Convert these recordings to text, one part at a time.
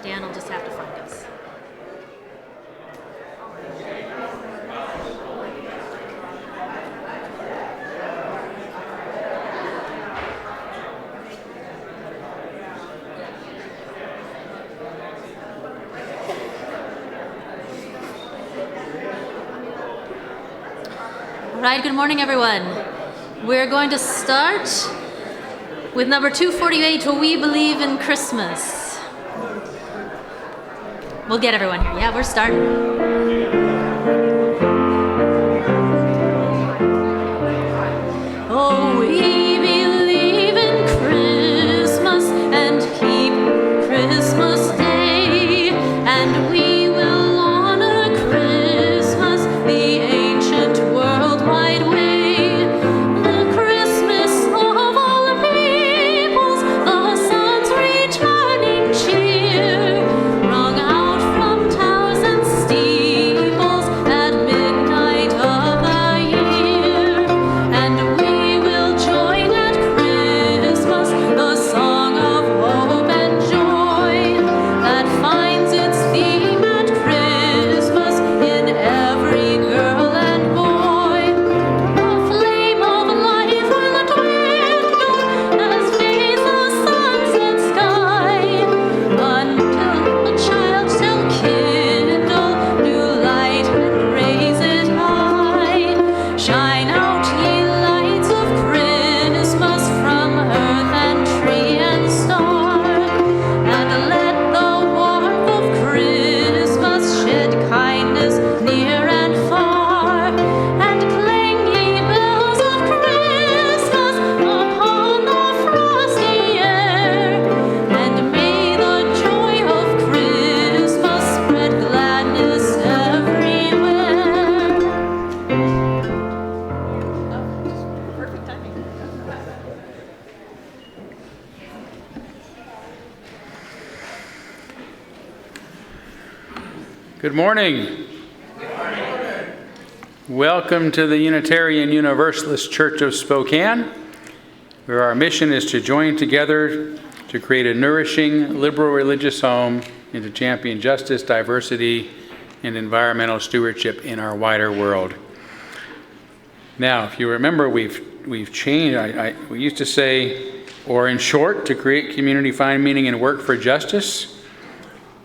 Dan will just have to find us. All right, good morning, everyone. We're going to start with number 248, We Believe in Christmas. We'll get everyone here. Yeah, we're starting. Oh, we believe in Christmas and keep Christmas Day, and we will honor Christmas, the ancient worldwide way. The Christmas of all peoples, the sun's returning cheer, rung out from towers and steeples at midnight of the year. And we will join at Christmas the song of hope and joy that finds its theme at Christmas in every girl and boy. The flame of life will dwindle as fades the sunset sky, until the child shall kindle new light and raise it high. Shine out, ye lights of Christmas, from earth and tree and star, and let the warmth of Christmas shed kindness near and far. And clang ye bells of Christmas upon the frosty air, and may the joy of Christmas spread gladness everywhere. Perfect timing. Good morning. Welcome to the Unitarian Universalist Church of Spokane, where our mission is to join together to create a nourishing, liberal religious home and to champion justice, diversity, and environmental stewardship in our wider world. Now, if you remember, we've changed. We used to say, or in short, to create community, find meaning, and work for justice.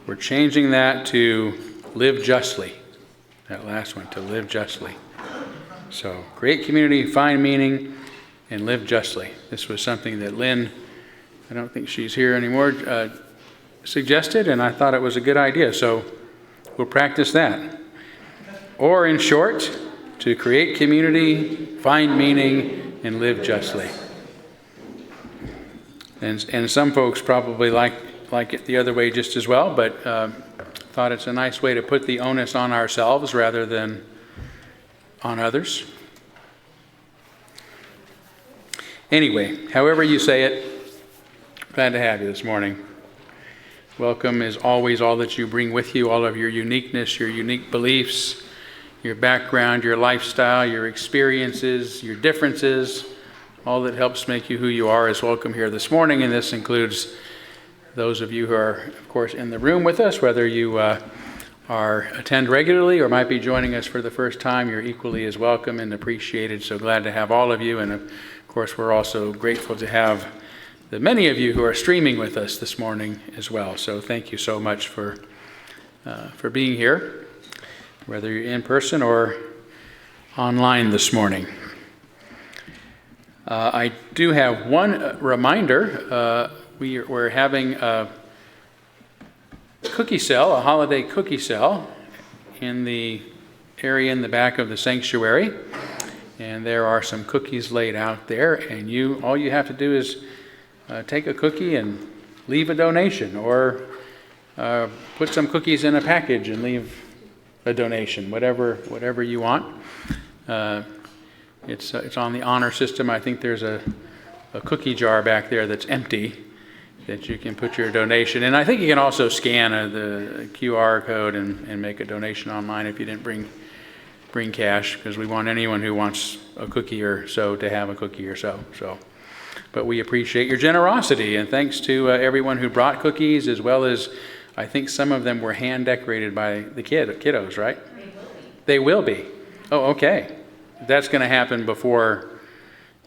We're changing that to live justly. That last one, to live justly. So, create community, find meaning, and live justly. This was something that Lynn, I don't think she's here anymore, suggested, and I thought it was a good idea. So, we'll practice that. Or in short, to create community, find meaning, and live justly. And some folks probably like it the other way just as well, but thought it's a nice way to put the onus on ourselves rather than on others. Anyway, however you say it, glad to have you this morning. Welcome is always all that you bring with you, all of your uniqueness, your unique beliefs, your background, your lifestyle, your experiences, your differences, all that helps make you who you are is welcome here this morning, and this includes those of you who are, of course, in the room with us, whether you attend regularly or might be joining us for the first time, you're equally as welcome and appreciated. So glad to have all of you. And of course, we're also grateful to have the many of you who are streaming with us this morning as well. So thank you so much for being here, whether you're in person or online this morning. I do have one reminder. We're having a cookie sale, a holiday cookie sale, in the area in the back of the sanctuary. And there are some cookies laid out there, and all you have to do is take a cookie and leave a donation, or put some cookies in a package and leave a donation, whatever you want. It's on the honor system. I think there's a cookie jar back there that's empty that you can put your donation in. I think you can also scan the QR code and make a donation online if you didn't bring cash, because we want anyone who wants a cookie or so to have a cookie or so. But we appreciate your generosity, and thanks to everyone who brought cookies, as well as I think some of them were hand decorated by the kiddos, right? They will be. Oh, okay. That's going to happen before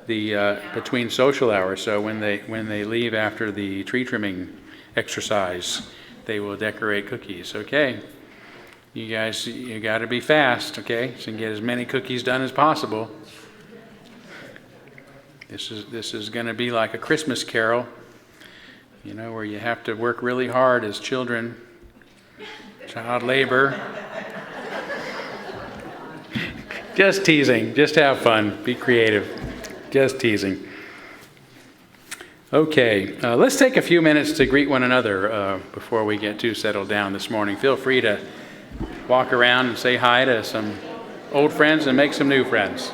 the between social hours. So when they leave after the tree trimming exercise, they will decorate cookies. Okay. You guys, you got to be fast, okay? So you can get as many cookies done as possible. This is going to be like a Christmas carol, you know, where you have to work really hard as children, child labor. Just teasing. Just have fun. Be creative. Just teasing. Okay, let's take a few minutes to greet one another before we get too settled down this morning. Feel free to walk around and say hi to some old friends and make some new friends.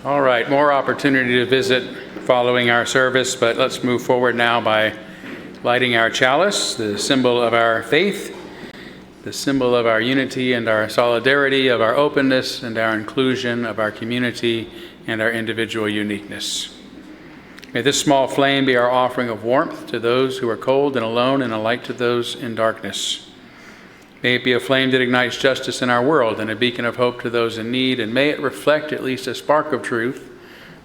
All right, more opportunity to visit following our service, but let's move forward now by lighting our chalice, the symbol of our faith, the symbol of our unity and our solidarity, of our openness and our inclusion, of our community and our individual uniqueness. May this small flame be our offering of warmth to those who are cold and alone, and a light to those in darkness. May it be a flame that ignites justice in our world and a beacon of hope to those in need, and may it reflect at least a spark of truth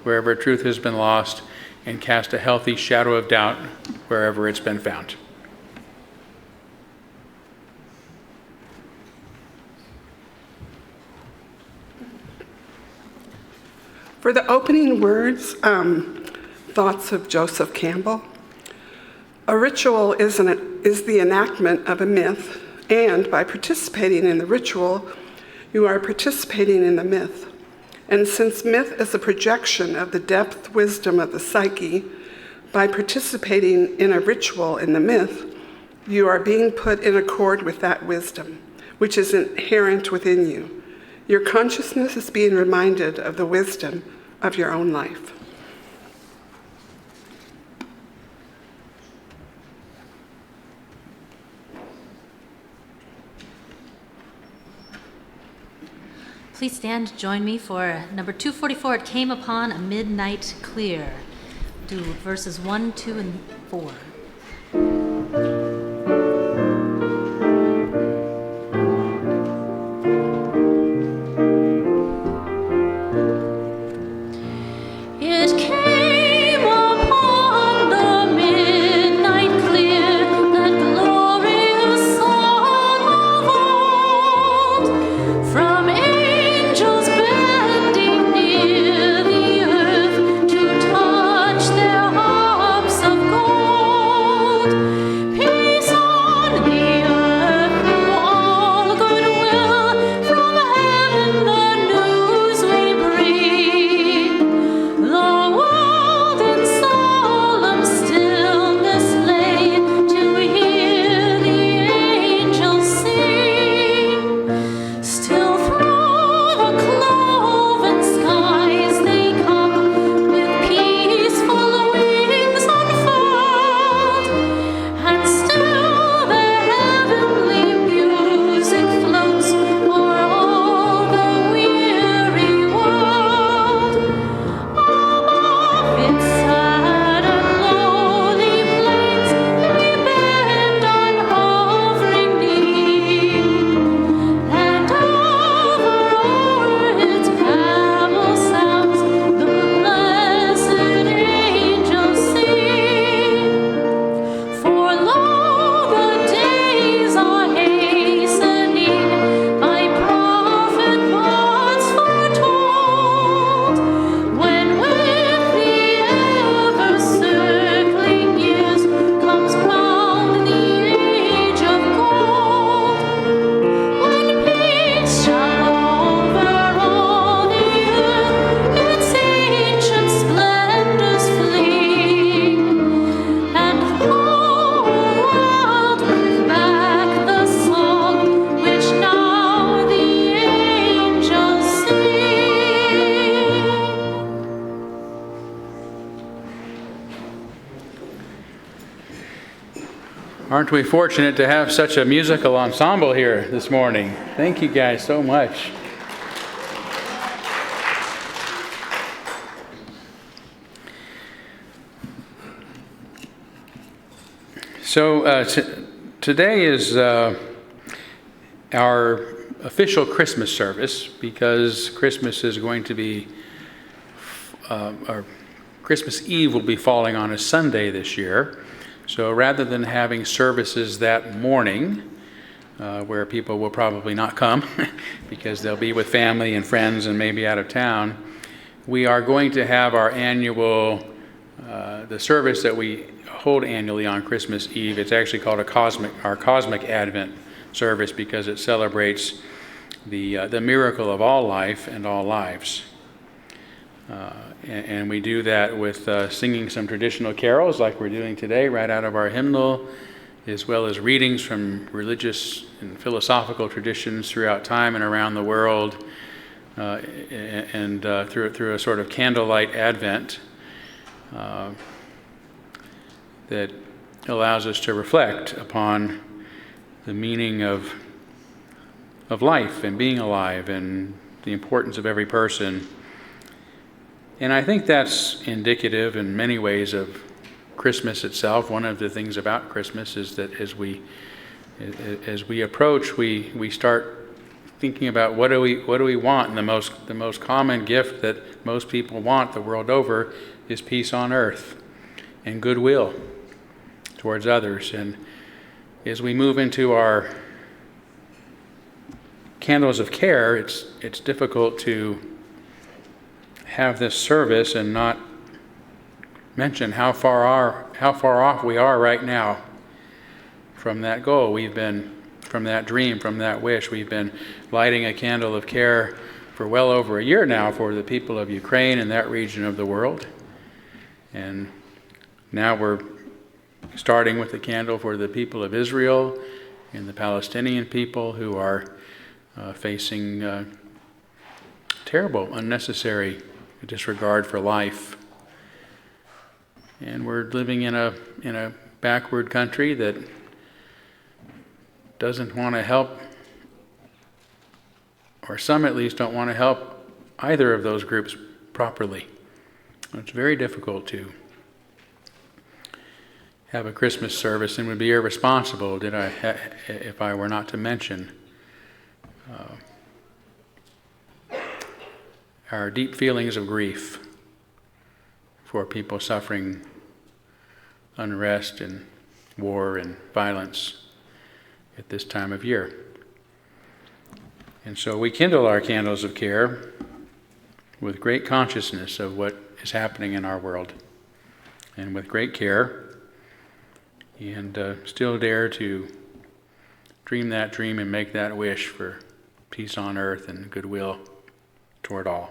wherever truth has been lost, and cast a healthy shadow of doubt wherever it's been found. For the opening words, thoughts of Joseph Campbell. A ritual is the enactment of a myth, and by participating in the ritual, you are participating in the myth. And since myth is a projection of the depth wisdom of the psyche, by participating in a ritual in the myth, you are being put in accord with that wisdom, which is inherent within you. Your consciousness is being reminded of the wisdom of your own life. Please stand to join me for number 244, It Came Upon a Midnight Clear. Do verses 1, 2, and 4. It came upon the midnight clear, that glorious song of old, from angels bending near the earth to touch their harps of gold. Peace on the earth through all goodwill, from heaven the news we bring. The world in solemn stillness lay to hear the angels sing. Still through the cloven skies they come, with peaceful wings unfurled, and still their heavenly music floats o'er all the weary world. Above its sad and lonely plains they bend unhovering knee, and o'er its babel sounds the blessed angels sing. For lo, the days are hastening, by prophet once foretold, when with the ever-circling years comes round the age of gold, when peace shall over all the earth its ancient splendors fling, and the whole world bring back the song which now the angels sing. Aren't we fortunate to have such a musical ensemble here this morning? Thank you guys so much. So today is our official Christmas service, because Christmas is going to be, our Christmas Eve will be falling on a Sunday this year. So rather than having services that morning, where people will probably not come because they'll be with family and friends and maybe out of town, we are going to have our annual, the service that we hold annually on Christmas Eve. It's actually called our Cosmic Advent service, because it celebrates the miracle of all life and all lives. And we do that with singing some traditional carols like we're doing today, right out of our hymnal, as well as readings from religious and philosophical traditions throughout time and around the world, and through a sort of candlelight Advent that allows us to reflect upon the meaning of life and being alive and the importance of every person. And I think that's indicative in many ways of Christmas itself. One of the things about Christmas is that as we approach, we start thinking about what do we want. And the most common gift that most people want the world over is peace on earth and goodwill towards others. And as we move into our candles of care, it's difficult to have this service and not mention how far off we are right now from that goal. We've been, from that dream, from that wish, we've been lighting a candle of care for well over a year now for the people of Ukraine and that region of the world. And now we're starting with the candle for the people of Israel and the Palestinian people who are facing terrible, unnecessary a disregard for life. And we're living in a backward country that doesn't want to help, or some at least don't want to help either of those groups properly. It's very difficult to have a Christmas service, and would be irresponsible if I were not to mention our deep feelings of grief for people suffering unrest and war and violence at this time of year. And so we kindle our candles of care with great consciousness of what is happening in our world, and with great care, and still dare to dream that dream and make that wish for peace on earth and goodwill toward all.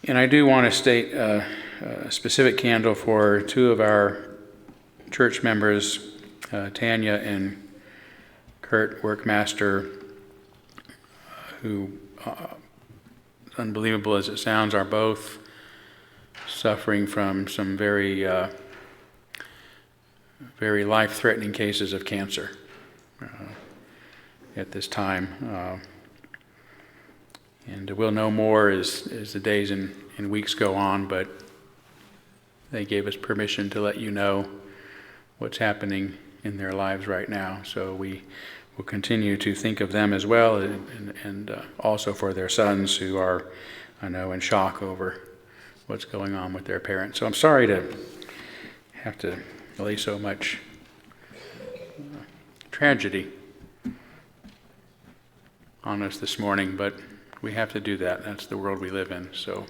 And I do want to state a specific candle for two of our church members, Tanya and Kurt Workmaster, who, unbelievable as it sounds, are both suffering from some very life-threatening cases of cancer at this time. And we'll know more as the days and weeks go on, but they gave us permission to let you know what's happening in their lives right now. So we will continue to think of them as well, and also for their sons who are, I know, in shock over what's going on with their parents. So I'm sorry to have to lay so much tragedy on us this morning, but we have to do that. That's the world we live in. So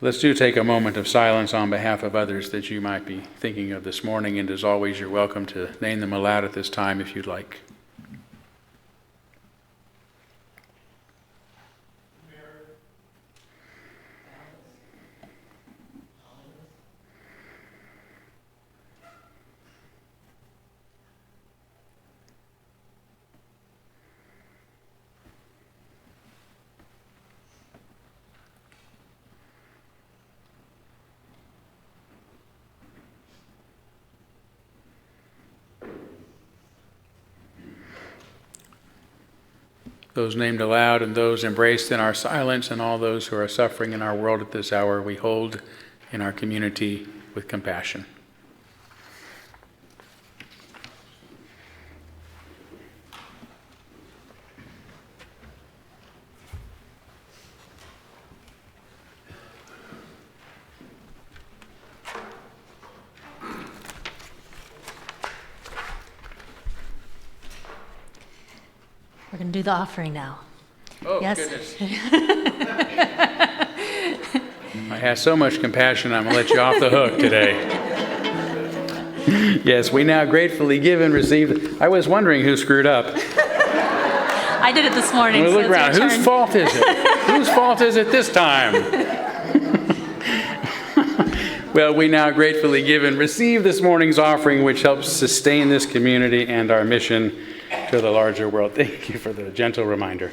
let's take a moment of silence on behalf of others that you might be thinking of this morning, and as always, you're welcome to name them aloud at this time if you'd like. Those named aloud and those embraced in our silence, and all those who are suffering in our world at this hour, we hold in our community with compassion. We're going to do the offering now. Oh, Yes. goodness. I have so much compassion, I'm going to let you off the hook today. Yes, we now gratefully give and receive. I was wondering who screwed up. I did it this morning. Look so it's your around. Whose turn. fault is it? Whose fault is it this time? Well, we now gratefully give and receive this morning's offering, which helps sustain this community and our mission to the larger world. Thank you for the gentle reminder.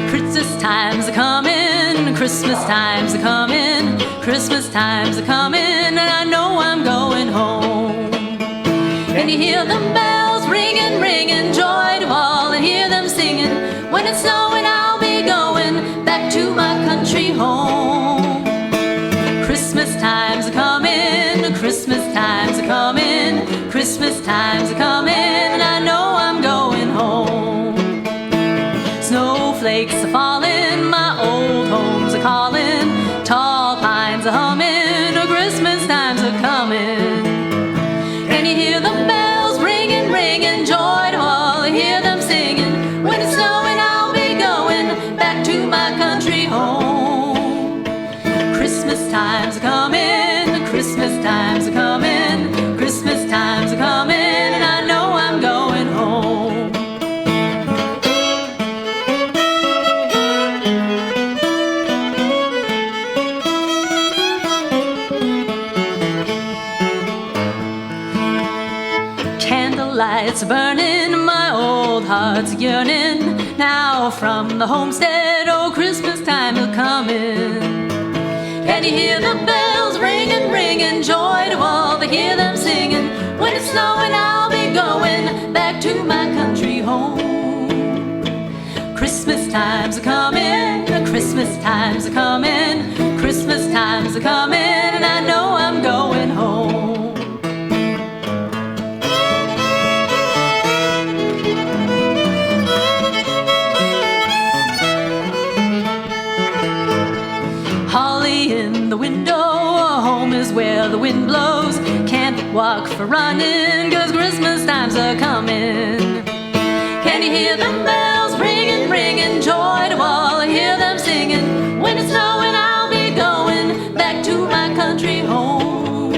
Christmas time's a coming, Christmas time's a coming, Christmas time's a coming, and I know I'm going home. And you hear the bells ringing, ringing, joy to all, and hear them singing. When it's snowing, I'll be going back to my country home. Christmas time's a coming, Christmas time's a coming, Christmas time's a coming, and I know I'm going home. Snowflakes are falling, my old home's a calling, tall pines are humming, Christmas time's a coming. And you hear the bells ringing, ringing, joy to all, and hear them singing. When it's snowing, I'll be going back to my country home. Christmas time's a coming, Christmas time's a coming, Christmas time's a coming, and I know I'm lights are burning, my old heart's yearning. Now from the homestead, oh, Christmas time is coming. Can you hear the bells ringing, ringing, joy to all to hear them singing? When it's snowing, I'll be going back to my country home. Christmas times are coming, Christmas times are coming, Christmas times are coming, and I know I'm going home. Holly in the window, home is where the wind blows. Can't walk for running, 'cause Christmas times are coming. Can you hear the bells ringing, ringing, joy to all, I hear them singing. When it's snowing, I'll be going back to my country home.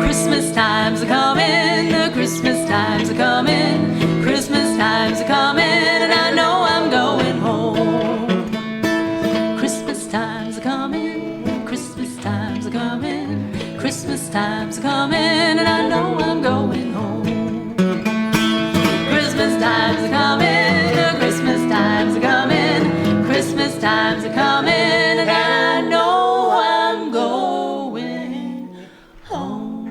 Christmas times are coming, Christmas times are coming, Christmas times are coming, and I know I'm going home. Christmas times are coming, Christmas times are coming, Christmas times are coming, and I know I'm going home. Christmas times are coming, Christmas times are coming, Christmas times are coming, and I know I'm going home.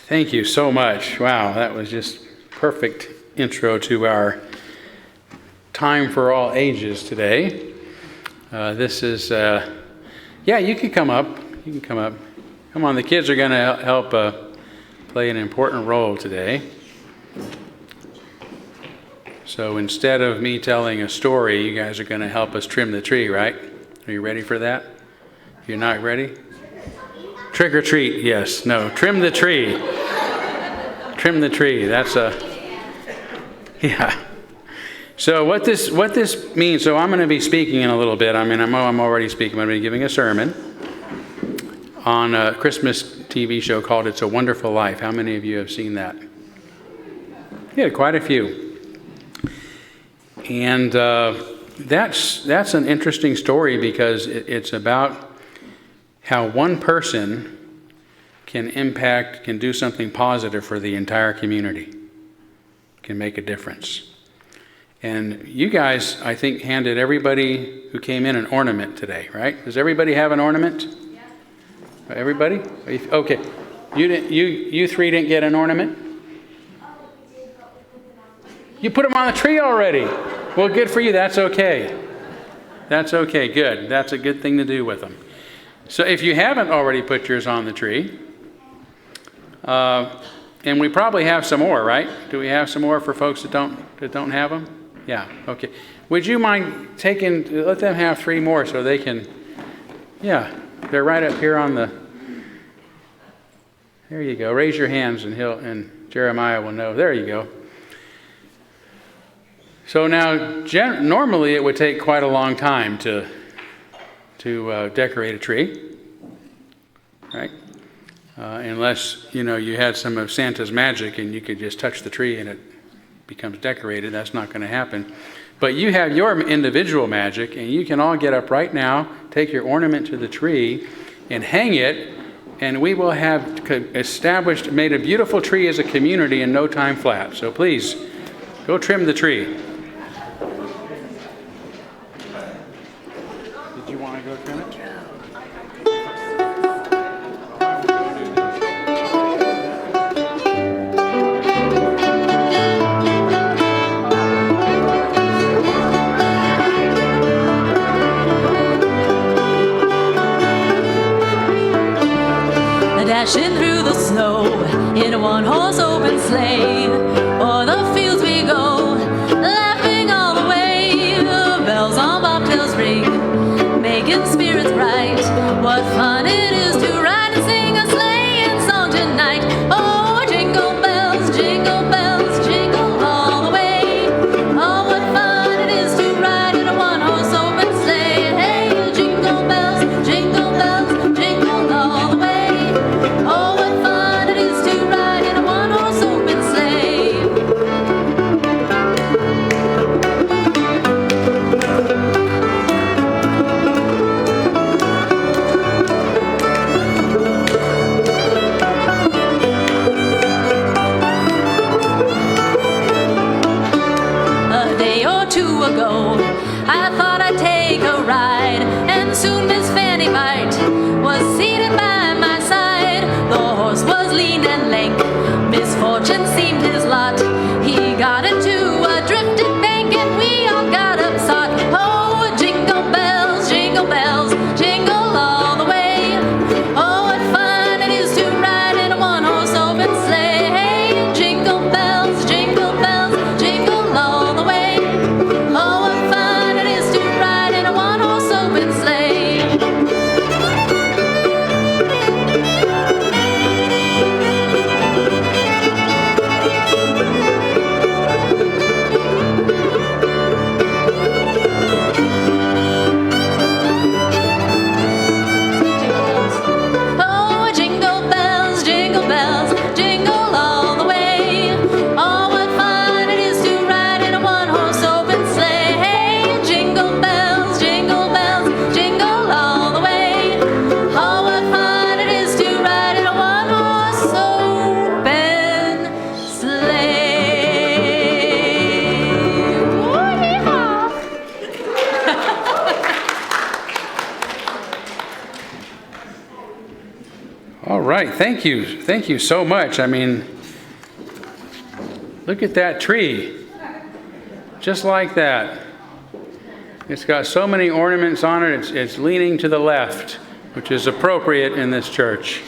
Thank you so much. Wow, that was just perfect intro to our time for all ages today. This is, yeah, you can come up. You can come up. Come on, the kids are going to help play an important role today. So instead of me telling a story, you guys are going to help us trim the tree, right? Are you ready for that? You're not ready? Trick or treat, yes. No, trim the tree. Trim the tree. That's a, yeah. So what this means, so I'm going to be speaking in a little bit. I mean, I'm already speaking. I'm going to be giving a sermon on a Christmas TV show called It's a Wonderful Life. How many of you have seen that? Yeah, quite a few. And that's an interesting story because it's about how one person can do something positive for the entire community, can make a difference. And you guys, I think, handed everybody who came in an ornament today, right? Does everybody have an ornament? Yeah. Everybody? Okay. You three didn't get an ornament? You put them on the tree already. Well, good for you. That's okay. That's okay. Good. That's a good thing to do with them. So if you haven't already put yours on the tree, and we probably have some more, right? Do we have some more for folks that don't have them? Yeah, okay. Would you mind let them have 3 more so they can, yeah, they're right up here on the, there you go. Raise your hands and Jeremiah will know. There you go. So now, normally it would take quite a long time to decorate a tree, right? Unless, you had some of Santa's magic and you could just touch the tree and it becomes decorated. That's not going to happen. But you have your individual magic, and you can all get up right now, take your ornament to the tree, and hang it, and we will have made a beautiful tree as a community in no time flat. So please, go trim the tree. Did you want to go trim it? Dashing through the snow in a one-horse open sleigh, o'er the fields we go. two ago. I thought I'd take a ride, and soon Miss Fanny Bite was seated by my side. The horse was lean and lank, misfortune seemed his lot. He got into a drifted bank, and we all got upsot. Oh, jingle bells, jingle all the way. Oh, what fun it is to ride in a one-horse open sleigh. Hey, jingle bells, jingle all the way. Oh, what fun it is to ride in a one-horse open sleigh. Oh, jingle bells, jingle all the way. Oh, what fun it is to ride in a one-horse open sleigh. Hey, jingle bells, jingle all the way. Oh, what fun it is to ride in a one-horse open sleigh. Woo-yee-haw. All right, thank you. Thank you so much. I mean, look at that tree. Just like that. It's got so many ornaments on it, it's leaning to the left, which is appropriate in this church.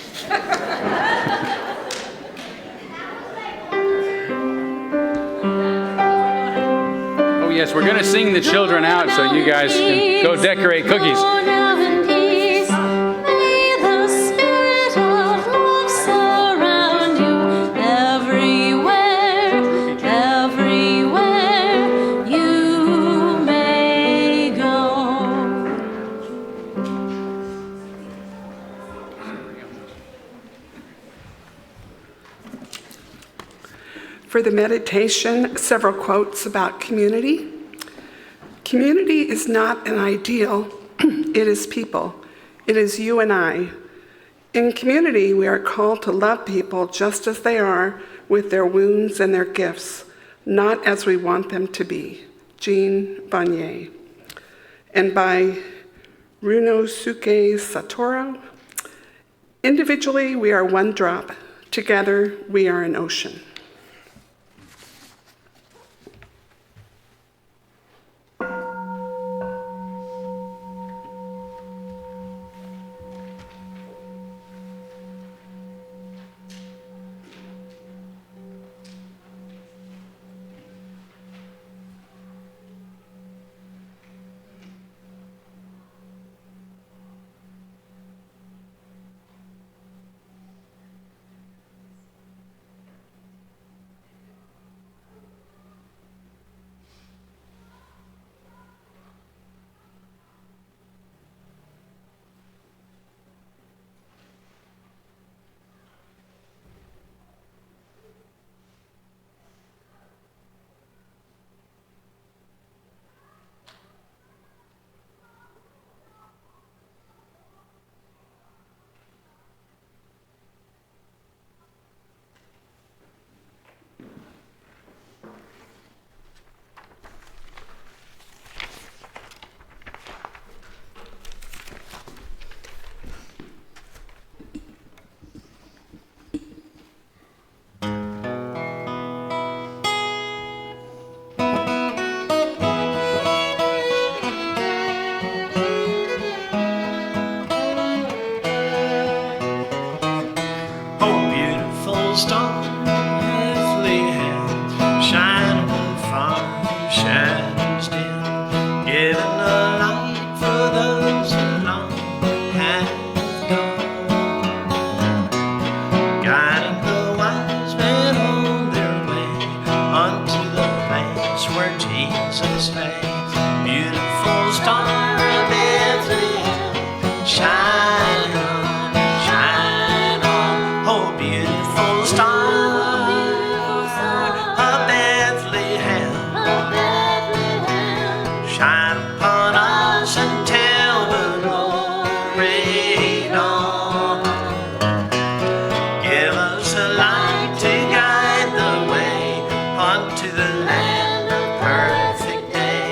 Oh yes, we're going to sing the children out so you guys can go decorate cookies. Go now in peace. May the spirit of love surround you everywhere you may go. For the meditation, several quotes about community. Community is not an ideal, it is people. It is you and I. In community, we are called to love people just as they are, with their wounds and their gifts, not as we want them to be. Jean Bonnier. And by Runosuke Satoru, individually we are one drop, together we are an ocean. To the land of perfect day.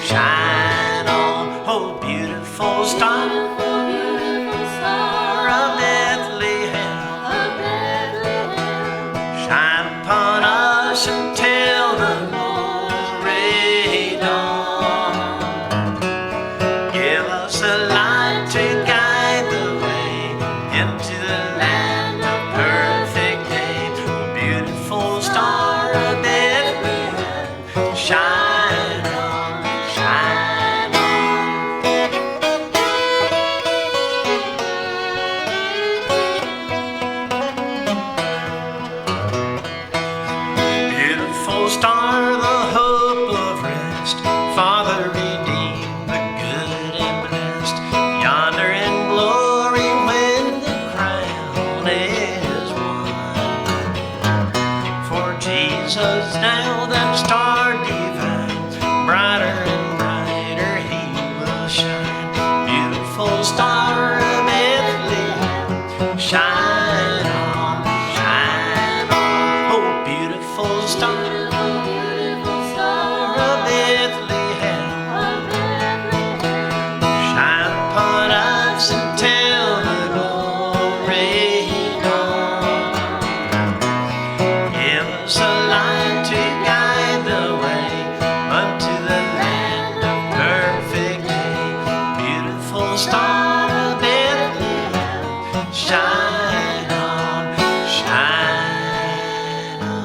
shine on, oh beautiful star of Bethlehem. Shine upon us until the glory dawn. Give us a light to guide the way into the land of perfect day. Oh beautiful star of Bethlehem, shine on, shine on. Beautiful star, the hope of rest, Father redeemed the good and blessed. Yonder in glory when the crown is won. For Jesus now that star divine, brighter and brighter he will shine. Beautiful star of Bethlehem, shine on, shine on. Oh, beautiful star of Bethlehem, shine upon us until the glory dawn. Give us a light to guide the way unto the land of perfect day. Beautiful star of Bethlehem, shine on, shine on.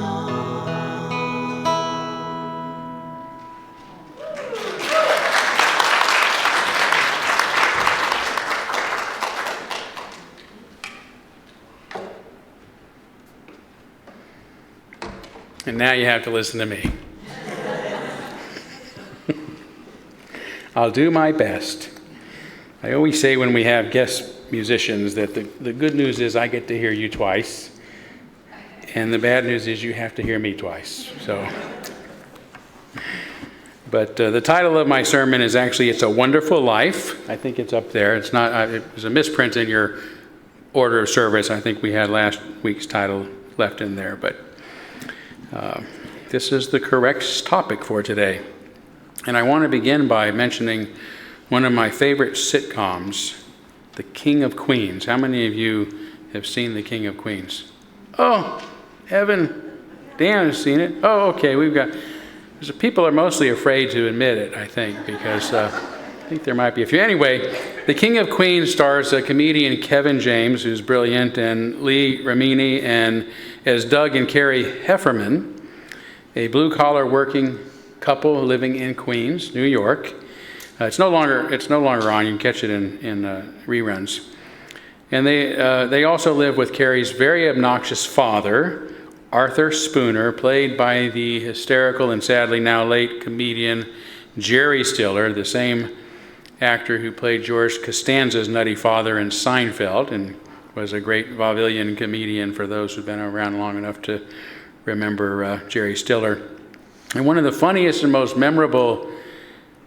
And now you have to listen to me. I'll do my best. I always say when we have guest musicians that the good news is I get to hear you twice, and the bad news is you have to hear me twice. But the title of my sermon is actually "It's a Wonderful Life." I think it's up there. It's not. It was a misprint in your order of service. I think we had last week's title left in there, but this is the correct topic for today. And I want to begin by mentioning one of my favorite sitcoms, The King of Queens. How many of you have seen The King of Queens? Oh, Evan, Dan has seen it. Oh, okay, people are mostly afraid to admit it, I think, because I think there might be a few. Anyway, The King of Queens stars comedian Kevin James, who's brilliant, and Lee Remini, and as Doug and Carrie Heffernan, a blue-collar working couple living in Queens, New York. It's no longer on. You can catch it in reruns. And they also live with Carrie's very obnoxious father, Arthur Spooner, played by the hysterical and sadly now late comedian Jerry Stiller, the same actor who played George Costanza's nutty father in Seinfeld and was a great vaudevillian comedian for those who've been around long enough to remember Jerry Stiller. And one of the funniest and most memorable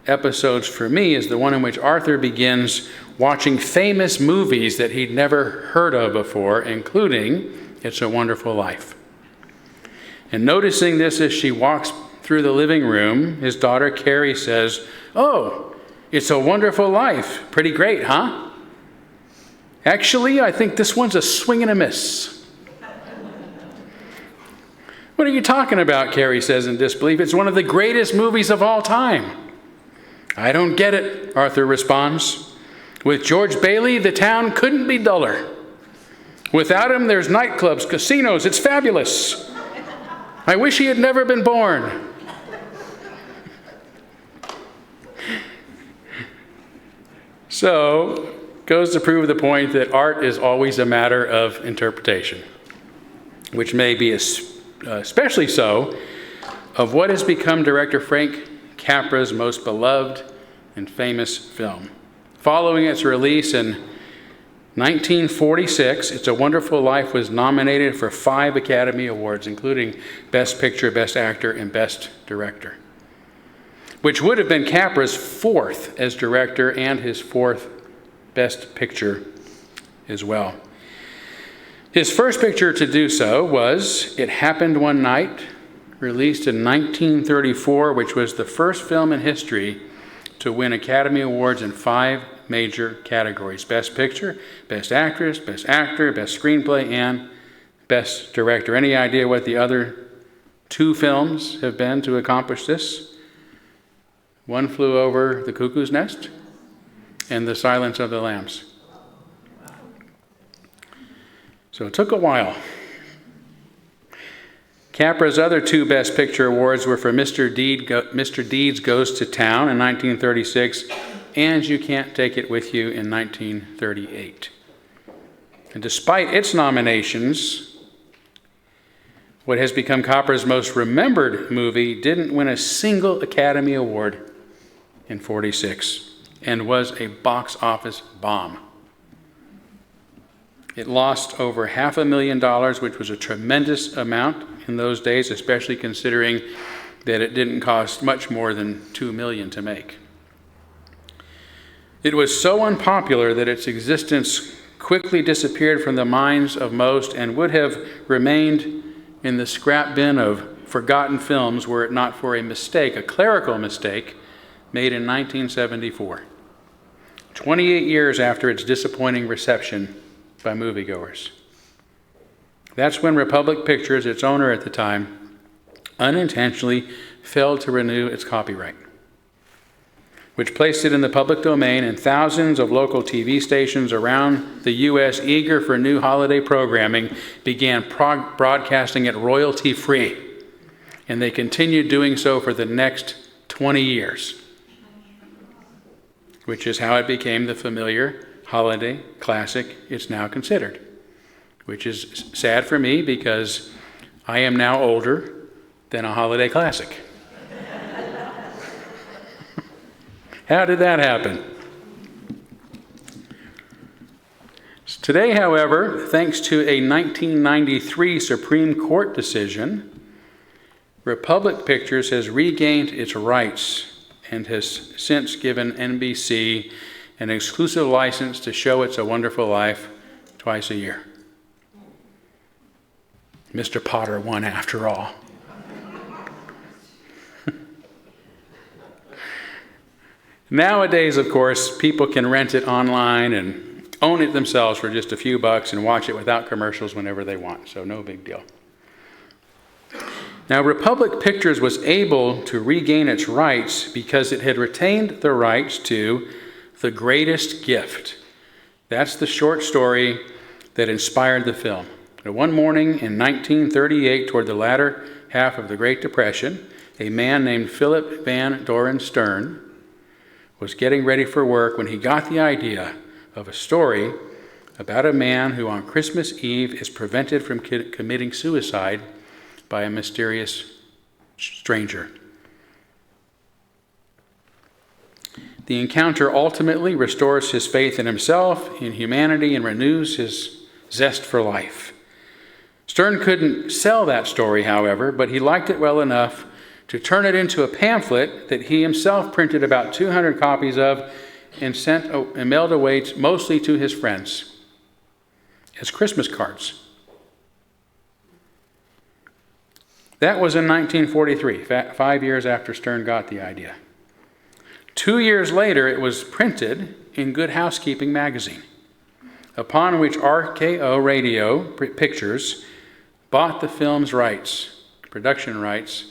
episodes for me is the one in which Arthur begins watching famous movies that he'd never heard of before, including It's a Wonderful Life. And noticing this as she walks through the living room, his daughter Carrie says, "Oh, It's a Wonderful Life. Pretty great, huh? Actually, I think this one's a swing and a miss." "What are you talking about?" Carrie says in disbelief. "It's one of the greatest movies of all time." "I don't get it," Arthur responds. "With George Bailey, the town couldn't be duller. Without him, there's nightclubs, casinos. It's fabulous. I wish he had never been born." So, goes to prove the point that art is always a matter of interpretation, which may be especially so of what has become director Frank Capra's most beloved and famous film. Following its release in 1946, It's a Wonderful Life was nominated for 5 Academy Awards, including Best Picture, Best Actor, and Best Director, which would have been Capra's 4th as director and his 4th Best Picture as well. His first picture to do so was It Happened One Night, released in 1934, which was the first film in history to win Academy Awards in 5 major categories: Best Picture, Best Actress, Best Actor, Best Screenplay, and Best Director. Any idea what the other 2 films have been to accomplish this? One Flew Over the Cuckoo's Nest and The Silence of the Lambs. So it took a while. Capra's other 2 Best Picture awards were for Mr. Deeds Goes to Town in 1936 and You Can't Take It With You in 1938. And despite its nominations, what has become Capra's most remembered movie didn't win a single Academy Award in 46 and was a box office bomb. It lost over $500,000, which was a tremendous amount in those days, especially considering that it didn't cost much more than $2 million to make. It was so unpopular that its existence quickly disappeared from the minds of most and would have remained in the scrap bin of forgotten films were it not for a mistake, a clerical mistake, made in 1974, 28 years after its disappointing reception by moviegoers. That's when Republic Pictures, its owner at the time, unintentionally failed to renew its copyright, which placed it in the public domain, and thousands of local TV stations around the U.S., eager for new holiday programming, began broadcasting it royalty-free, and they continued doing so for the next 20 years, which is how it became the familiar holiday classic it's now considered, which is sad for me because I am now older than a holiday classic. How did that happen? Today, however, thanks to a 1993 Supreme Court decision, Republic Pictures has regained its rights and has since given NBC an exclusive license to show It's a Wonderful Life twice a year. Mr. Potter won after all. Nowadays, of course, people can rent it online and own it themselves for just a few bucks and watch it without commercials whenever they want, so no big deal. Now, Republic Pictures was able to regain its rights because it had retained the rights to The Greatest Gift. That's the short story that inspired the film. One morning in 1938, toward the latter half of the Great Depression, a man named Philip Van Doren Stern was getting ready for work when he got the idea of a story about a man who on Christmas Eve is prevented from committing suicide by a mysterious stranger. The encounter ultimately restores his faith in himself, in humanity, and renews his zest for life. Stern couldn't sell that story, however, but he liked it well enough to turn it into a pamphlet that he himself printed about 200 copies of and mailed away mostly to his friends as Christmas cards. That was in 1943, 5 years after Stern got the idea. 2 years later, it was printed in Good Housekeeping magazine, upon which RKO Radio Pictures bought the film's rights, production rights,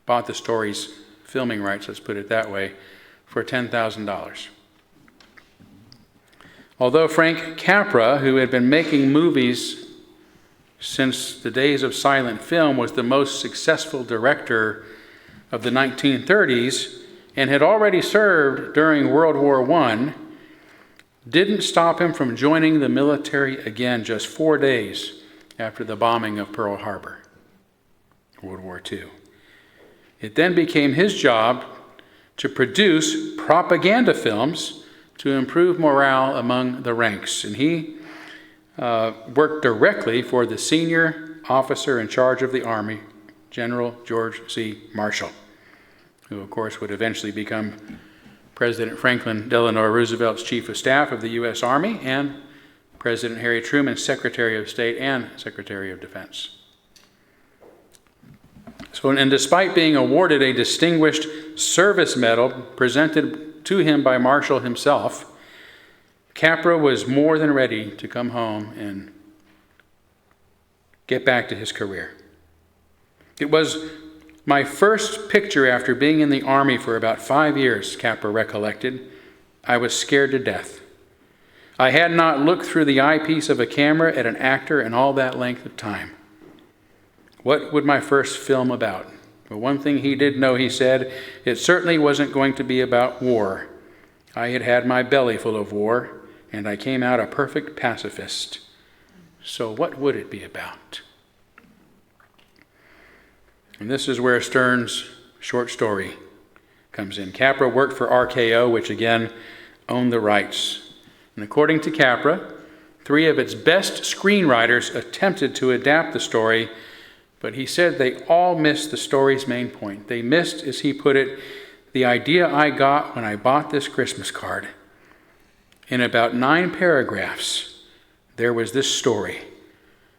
bought the story's filming rights, let's put it that way, for $10,000. Although Frank Capra, who had been making movies since the days of silent film, was the most successful director of the 1930s and had already served during World War I, didn't stop him from joining the military again just 4 days after the bombing of Pearl Harbor, World War II. It then became his job to produce propaganda films to improve morale among the ranks. And he worked directly for the senior officer in charge of the Army, General George C. Marshall, who of course would eventually become President Franklin Delano Roosevelt's Chief of Staff of the U.S. Army and President Harry Truman's Secretary of State and Secretary of Defense. And despite being awarded a Distinguished Service Medal presented to him by Marshall himself, Capra was more than ready to come home and get back to his career. It was my first picture after being in the Army for about 5 years, Capra recollected. I was scared to death. I had not looked through the eyepiece of a camera at an actor in all that length of time. What would my first film about? Well, one thing he did know, he said, it certainly wasn't going to be about war. I had had my belly full of war, and I came out a perfect pacifist. So what would it be about? And this is where Stern's short story comes in. Capra worked for RKO, which again owned the rights. And according to Capra, 3 of its best screenwriters attempted to adapt the story, but he said they all missed the story's main point. They missed, as he put it, the idea I got when I bought this Christmas card. In about 9 paragraphs, there was this story.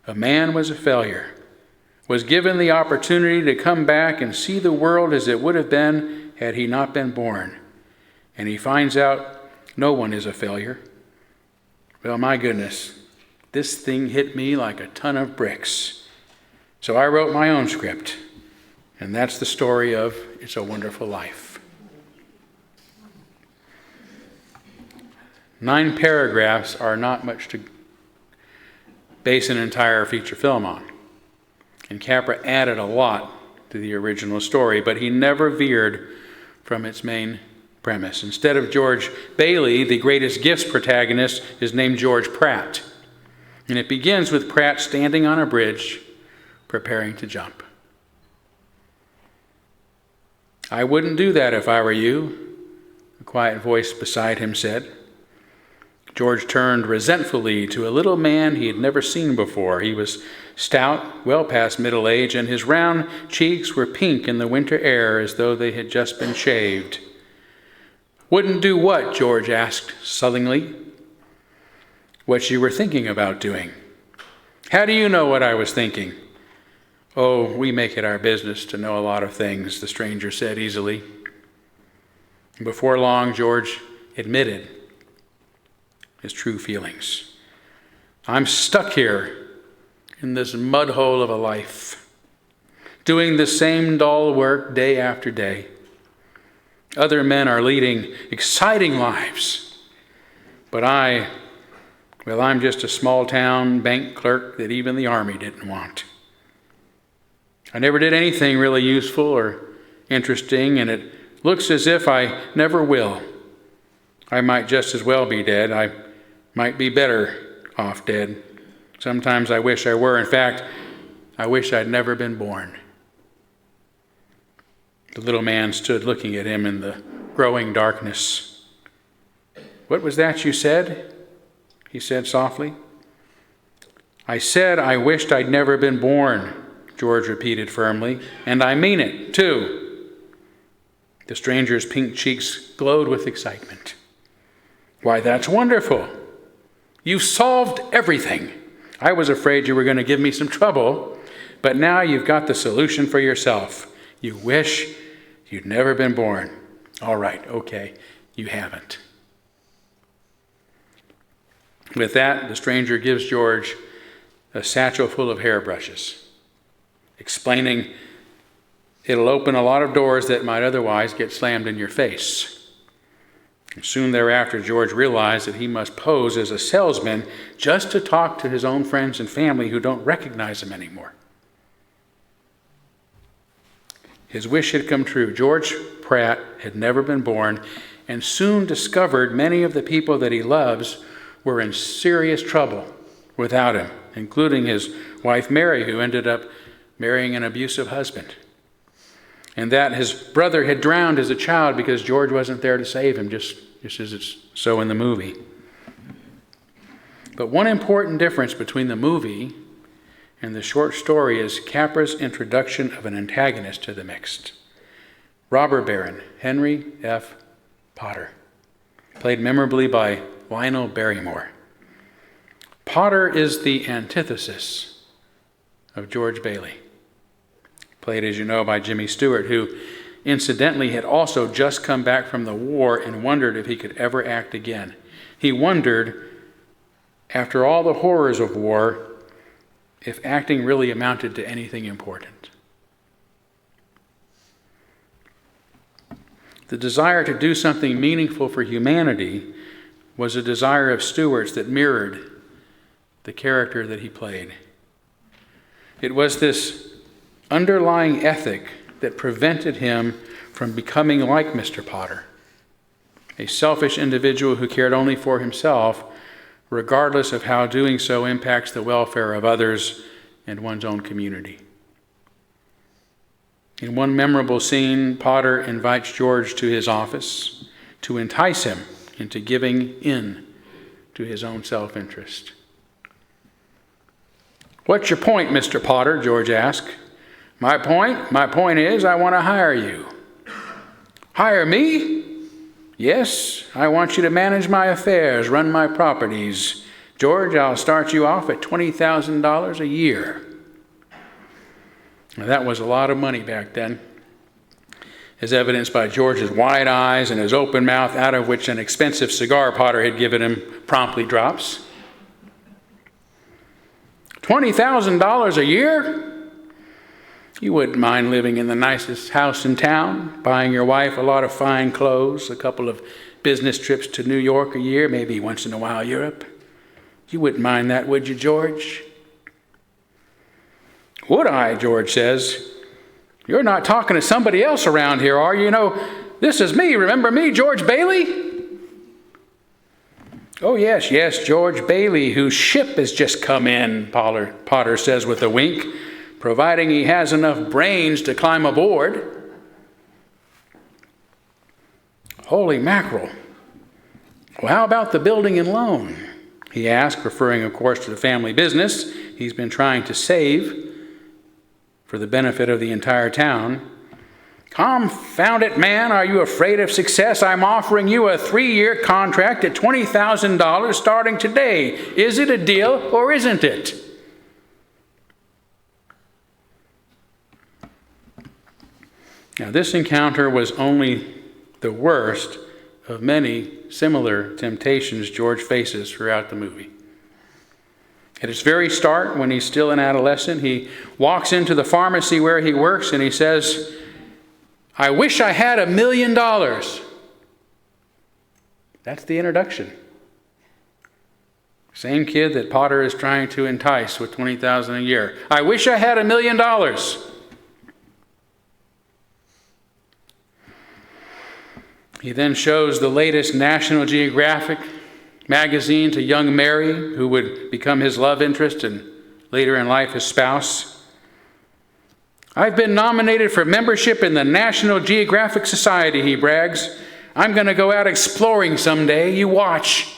A man was a failure, was given the opportunity to come back and see the world as it would have been had he not been born. And he finds out no one is a failure. Well, my goodness, this thing hit me like a ton of bricks. So I wrote my own script, and that's the story of It's a Wonderful Life. 9 paragraphs are not much to base an entire feature film on. And Capra added a lot to the original story, but he never veered from its main premise. Instead of George Bailey, the Greatest Gifts protagonist is named George Pratt. And it begins with Pratt standing on a bridge, preparing to jump. I wouldn't do that if I were you, a quiet voice beside him said. George turned resentfully to a little man he had never seen before. He was stout, well past middle age, and his round cheeks were pink in the winter air as though they had just been shaved. Wouldn't do what? George asked sullenly. What you were thinking about doing. How do you know what I was thinking? Oh, we make it our business to know a lot of things, the stranger said easily. Before long, George admitted his true feelings. I'm stuck here in this mud hole of a life, doing the same dull work day after day. Other men are leading exciting lives, but I'm just a small-town bank clerk that even the Army didn't want. I never did anything really useful or interesting, and it looks as if I never will. I might just as well be dead. I might be better off dead. Sometimes I wish I were. In fact, I wish I'd never been born. The little man stood looking at him in the growing darkness. What was that you said? He said softly. I said I wished I'd never been born, George repeated firmly, and I mean it, too. The stranger's pink cheeks glowed with excitement. Why, that's wonderful. You've solved everything. I was afraid you were going to give me some trouble, but now you've got the solution for yourself. You wish you'd never been born. All right, okay, you haven't. With that, the stranger gives George a satchel full of hairbrushes, explaining it'll open a lot of doors that might otherwise get slammed in your face. Soon thereafter, George realized that he must pose as a salesman just to talk to his own friends and family who don't recognize him anymore. His wish had come true. George Pratt had never been born and soon discovered many of the people that he loves were in serious trouble without him, including his wife Mary, who ended up marrying an abusive husband. And that his brother had drowned as a child because George wasn't there to save him, just as it's so in the movie. But one important difference between the movie and the short story is Capra's introduction of an antagonist to the mix. Robber baron Henry F. Potter, played memorably by Lionel Barrymore. Potter is the antithesis of George Bailey, played, as you know, by Jimmy Stewart, who incidentally had also just come back from the war and wondered if he could ever act again. He wondered, after all the horrors of war, if acting really amounted to anything important. The desire to do something meaningful for humanity was a desire of Stewart's that mirrored the character that he played. It was this underlying ethic that prevented him from becoming like Mr. Potter, a selfish individual who cared only for himself, regardless of how doing so impacts the welfare of others and one's own community. In one memorable scene, Potter invites George to his office to entice him into giving in to his own self-interest. "What's your point, Mr. Potter?" George asked. My point is I want to hire you." "Hire me?" "Yes, I want you to manage my affairs, run my properties. George, I'll start you off at $20,000 a year." Now, that was a lot of money back then, as evidenced by George's wide eyes and his open mouth, out of which an expensive cigar Potter had given him promptly drops. $20,000 a year? You wouldn't mind living in the nicest house in town, buying your wife a lot of fine clothes, a couple of business trips to New York a year, maybe once in a while Europe. You wouldn't mind that, would you, George? "Would I?" George says. "You're not talking to somebody else around here, are you? You know, this is me. Remember me, George Bailey?" "Oh, yes, George Bailey, whose ship has just come in," Potter says with a wink, "providing he has enough brains to climb aboard." Holy mackerel. "Well, how about the building and loan?" he asked, referring, of course, to the family business he's been trying to save for the benefit of the entire town. "Confound it, man, are you afraid of success? I'm offering you a 3-year contract at $20,000 starting today. Is it a deal or isn't it?" Now, this encounter was only the worst of many similar temptations George faces throughout the movie. At its very start, when he's still an adolescent, he walks into the pharmacy where he works and he says, "I wish I had $1 million. That's the introduction. Same kid that Potter is trying to entice with $20,000 a year. "I wish I had $1 million. He then shows the latest National Geographic magazine to young Mary, who would become his love interest and later in life his spouse. "I've been nominated for membership in the National Geographic Society," he brags. "I'm going to go out exploring someday. You watch."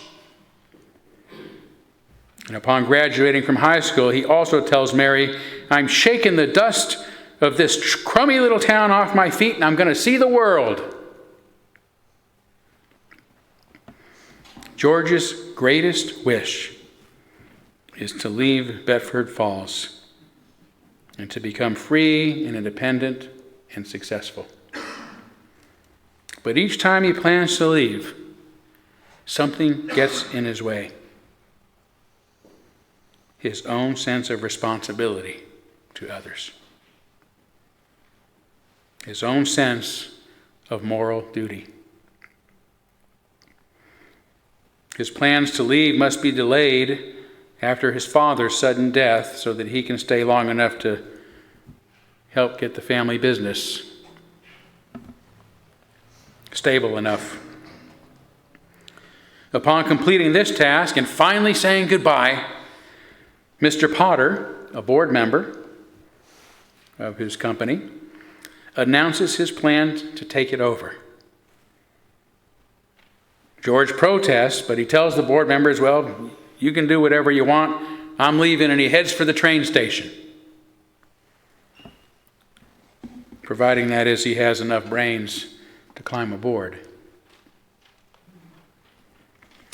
And upon graduating from high school, he also tells Mary, "I'm shaking the dust of this crummy little town off my feet, and I'm going to see the world." George's greatest wish is to leave Bedford Falls and to become free and independent and successful. But each time he plans to leave, something gets in his way. His own sense of responsibility to others. His own sense of moral duty. His plans to leave must be delayed after his father's sudden death so that he can stay long enough to help get the family business stable enough. Upon completing this task and finally saying goodbye, Mr. Potter, a board member of his company, announces his plan to take it over. George protests, but he tells the board members, "Well, you can do whatever you want. I'm leaving," and he heads for the train station. Providing, that is, he has enough brains to climb aboard.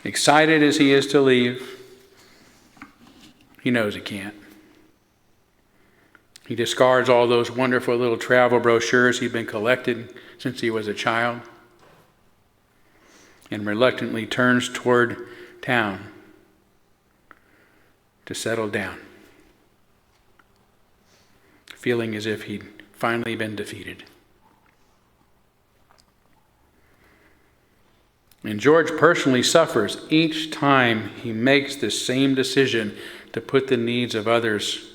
Excited as he is to leave, he knows he can't. He discards all those wonderful little travel brochures he'd been collecting since he was a child and reluctantly turns toward town to settle down, feeling as if he'd finally been defeated. And George personally suffers each time he makes the same decision to put the needs of others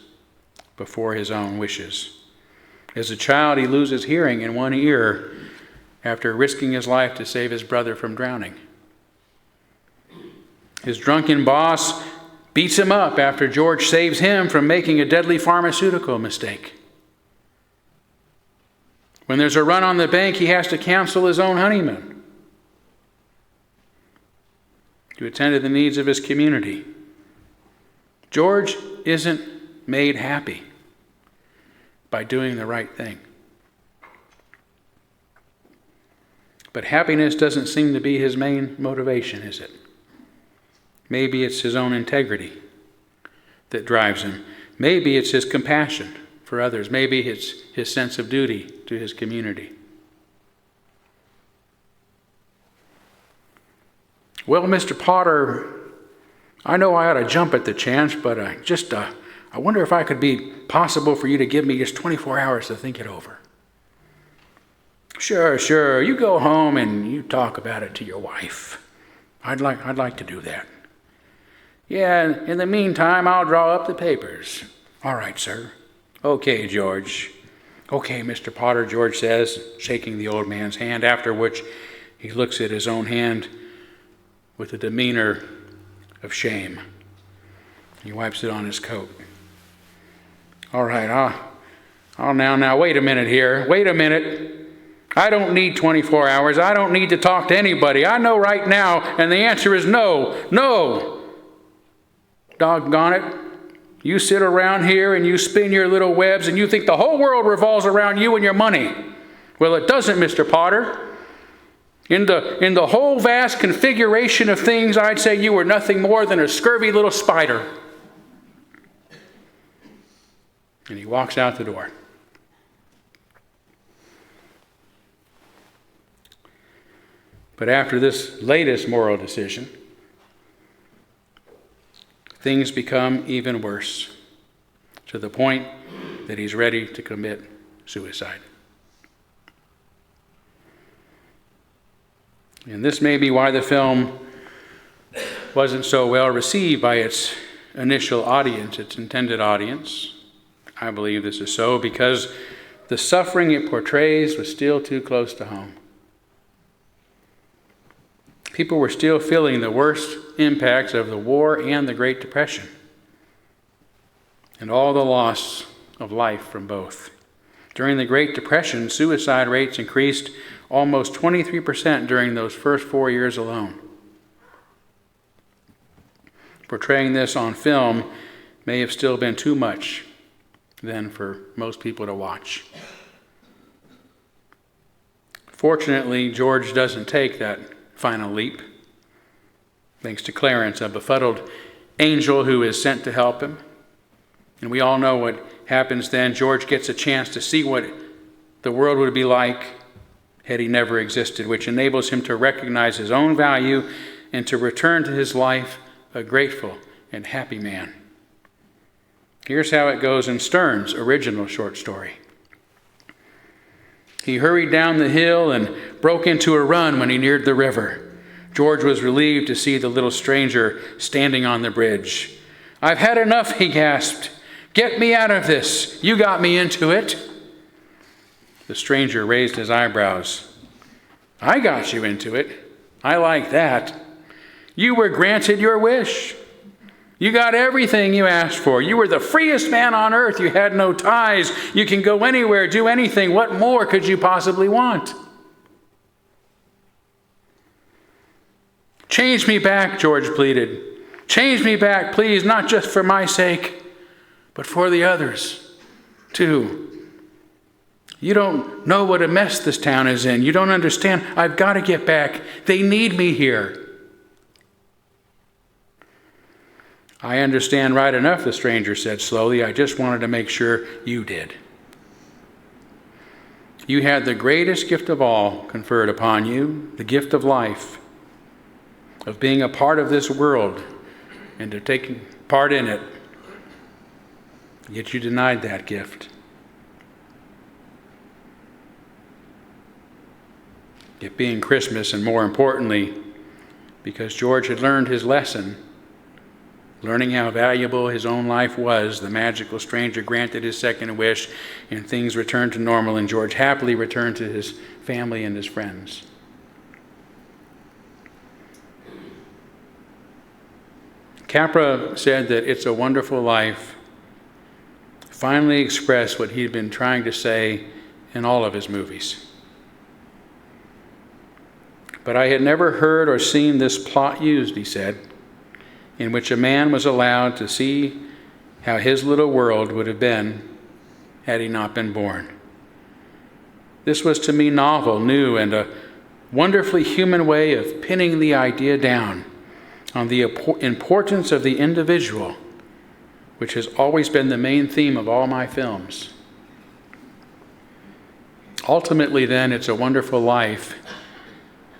before his own wishes. As a child, he loses hearing in one ear after risking his life to save his brother from drowning. His drunken boss beats him up after George saves him from making a deadly pharmaceutical mistake. When there's a run on the bank, he has to cancel his own honeymoon to attend to the needs of his community. George isn't made happy by doing the right thing. But happiness doesn't seem to be his main motivation, is it? Maybe it's his own integrity that drives him. Maybe it's his compassion for others. Maybe it's his sense of duty to his community. Well, Mr. Potter, I know I ought to jump at the chance, but I wonder if I could be possible for you to give me just 24 hours to think it over. Sure. You go home and you talk about it to your wife. I'd like to do that. Yeah, in the meantime, I'll draw up the papers. All right, sir. Okay, George. Okay, Mr. Potter, George says, shaking the old man's hand, after which he looks at his own hand with a demeanor of shame. He wipes it on his coat. All right, I'll now wait a minute here. Wait a minute. I don't need 24 hours. I don't need to talk to anybody. I know right now, and the answer is no. Doggone it. You sit around here and you spin your little webs and you think the whole world revolves around you and your money. Well, it doesn't, Mr. Potter. In the whole vast configuration of things, I'd say you were nothing more than a scurvy little spider. And he walks out the door. But after this latest moral decision, things become even worse, to the point that he's ready to commit suicide. And this may be why the film wasn't so well received by its initial audience, its intended audience. I believe this is so because the suffering it portrays was still too close to home. People were still feeling the worst impacts of the war and the Great Depression, and all the loss of life from both. During the Great Depression, suicide rates increased almost 23% during those first 4 years alone. Portraying this on film may have still been too much then for most people to watch. Fortunately, George doesn't take that final leap, thanks to Clarence, a befuddled angel who is sent to help him. And we all know what happens then. George gets a chance to see what the world would be like had he never existed, which enables him to recognize his own value and to return to his life a grateful and happy man. Here's how it goes in Stern's original short story. He hurried down the hill and broke into a run when he neared the river. George was relieved to see the little stranger standing on the bridge. "I've had enough," he gasped. "Get me out of this. You got me into it." The stranger raised his eyebrows. "I got you into it. I like that. You were granted your wish. You got everything you asked for. You were the freest man on earth. You had no ties. You can go anywhere, do anything. What more could you possibly want?" "Change me back," George pleaded. "Change me back, please, not just for my sake, but for the others, too. You don't know what a mess this town is in. You don't understand. I've got to get back. They need me here." "I understand right enough," the stranger said slowly. "I just wanted to make sure you did. You had the greatest gift of all conferred upon you, the gift of life, of being a part of this world and of taking part in it. Yet you denied that gift. It being Christmas, and more importantly, because George had learned his lesson, learning how valuable his own life was, the magical stranger granted his second wish, and things returned to normal, and George happily returned to his family and his friends. Capra said that "It's a Wonderful Life" finally expressed what he'd been trying to say in all of his movies. "But I had never heard or seen this plot used," he said, "in which a man was allowed to see how his little world would have been had he not been born. This was to me novel, new, and a wonderfully human way of pinning the idea down on the importance of the individual, which has always been the main theme of all my films. Ultimately, then, It's a Wonderful Life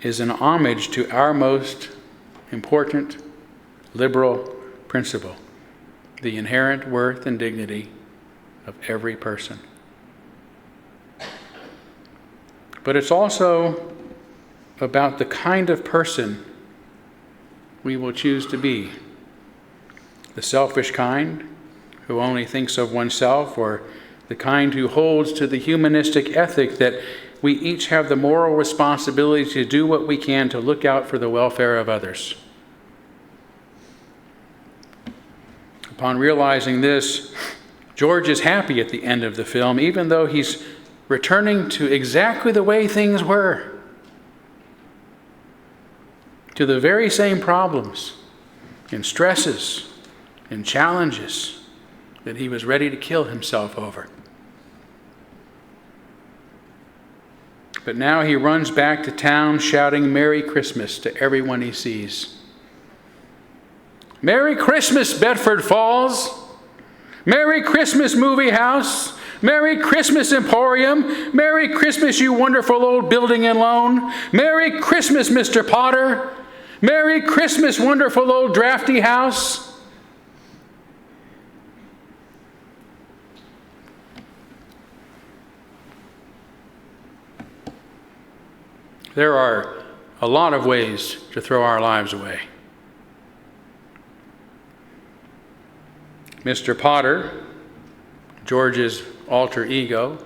is an homage to our most important liberal principle, the inherent worth and dignity of every person. But it's also about the kind of person we will choose to be. The selfish kind, who only thinks of oneself, or the kind who holds to the humanistic ethic that we each have the moral responsibility to do what we can to look out for the welfare of others. Upon realizing this, George is happy at the end of the film, even though he's returning to exactly the way things were, to the very same problems and stresses and challenges that he was ready to kill himself over. But now he runs back to town shouting "Merry Christmas" to everyone he sees. "Merry Christmas, Bedford Falls! Merry Christmas, Movie House! Merry Christmas, Emporium! Merry Christmas, you wonderful old building and loan! Merry Christmas, Mr. Potter! Merry Christmas, wonderful old drafty house!" There are a lot of ways to throw our lives away. Mr. Potter, George's alter ego,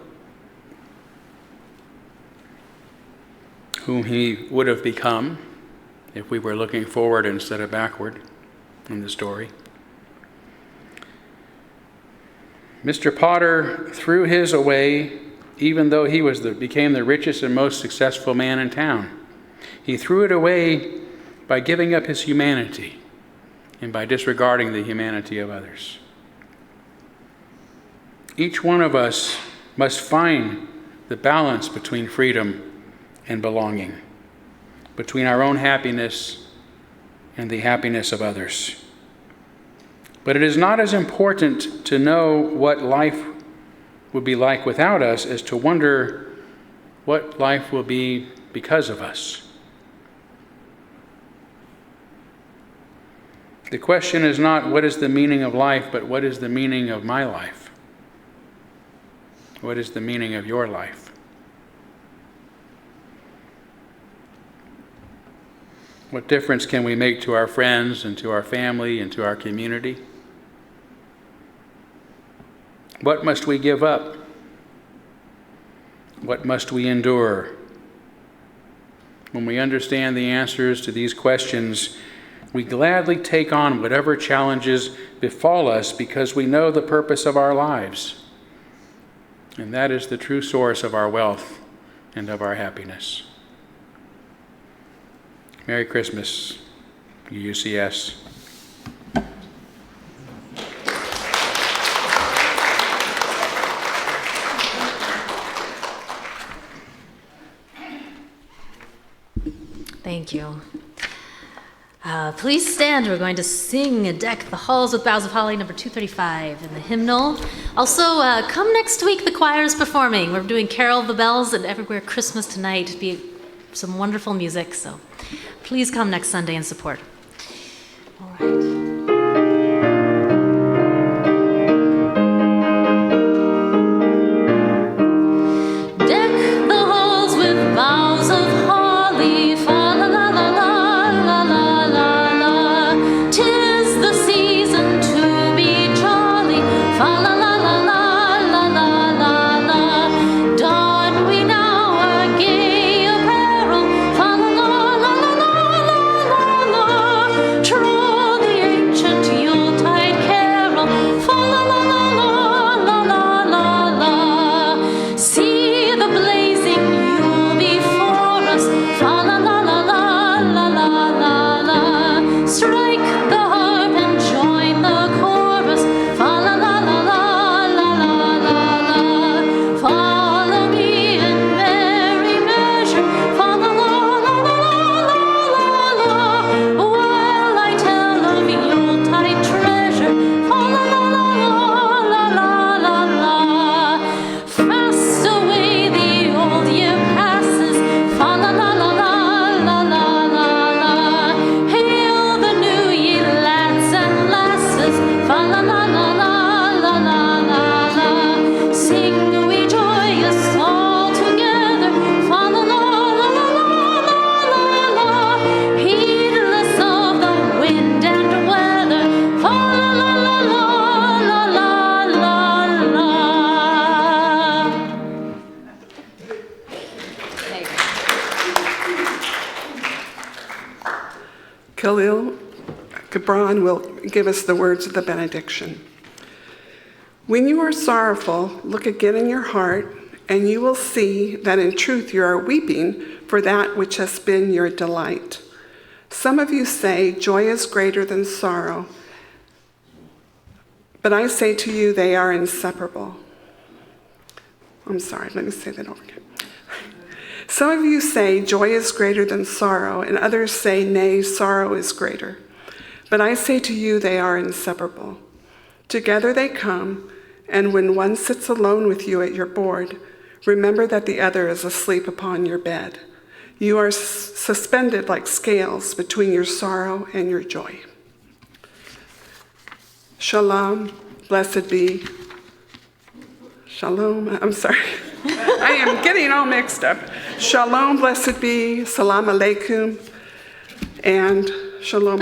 whom he would have become if we were looking forward instead of backward in the story. Mr. Potter threw his away even though he became the richest and most successful man in town. He threw it away by giving up his humanity and by disregarding the humanity of others. Each one of us must find the balance between freedom and belonging, between our own happiness and the happiness of others. But it is not as important to know what life would be like without us as to wonder what life will be because of us. The question is not what is the meaning of life, but what is the meaning of my life? What is the meaning of your life? What difference can we make to our friends and to our family and to our community? What must we give up? What must we endure? When we understand the answers to these questions, we gladly take on whatever challenges befall us because we know the purpose of our lives. And that is the true source of our wealth and of our happiness. Merry Christmas, UCS. Thank you. Please stand. We're going to sing Deck the Halls with Boughs of Holly, number 235 in the hymnal. Also, come next week. The choir is performing. We're doing Carol of the Bells and Everywhere Christmas tonight. It'll be some wonderful music, so please come next Sunday and support. All right. Khalil Gibran will give us the words of the benediction. When you are sorrowful, look again in your heart, and you will see that in truth you are weeping for that which has been your delight. Some of you say, joy is greater than sorrow, but I say to you, they are inseparable. I'm sorry, let me say that over again. Some of you say, joy is greater than sorrow, and others say, nay, sorrow is greater. But I say to you, they are inseparable. Together they come, and when one sits alone with you at your board, remember that the other is asleep upon your bed. You are suspended like scales between your sorrow and your joy. Shalom, blessed be. Shalom, I'm sorry. I am getting all mixed up. Shalom, blessed be, salam alaikum, and shalom.